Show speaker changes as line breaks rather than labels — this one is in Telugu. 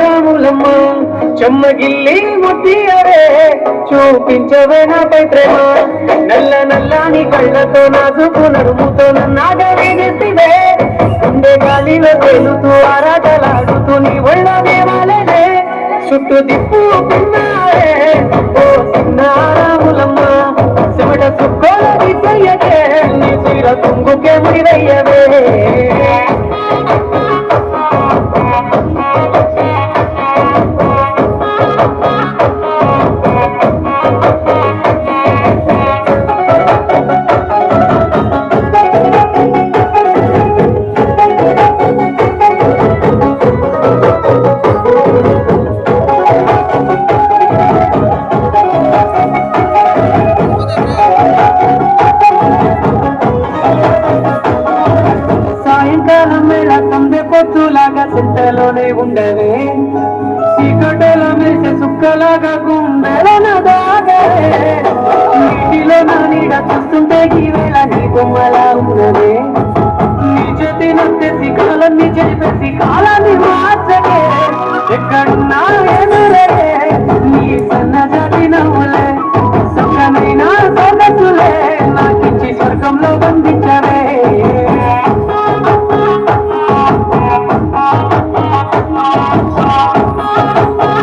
రాములమ్మ చెమ్మగిల్లి ముద్దియరే చూపించవే నాపై ప్రేమ నల్ల నల్లని కళ్ళతో నాజుకు నడుముతో నన్నాగవేదివే గుండె గాలిలో తేలుతూ ఆరాటలాడుతూ నీ ఒళ్ళ దేవాలనే చుట్టూ దిప్పుకున్నారే ఓ చిన్న రాములమ్మ చెమట చుక్కోల విజయకే నీ చీర తుంగుకే ముడివయ్యవే పొత్తులాగా చుట్టలోనే ఉండవే చీకటల మెరిసే సుక్కలాగా గుండెలన దాగవే నీటిలో నా నీడ చూస్తుంటే ఈ వేళ నీ బొమ్మలా ఉన్నదే నీ చేతి నొత్తేసి కాలాన్ని చెరిపేసి కాలాన్ని మార్చకే ఎక్కడున్నా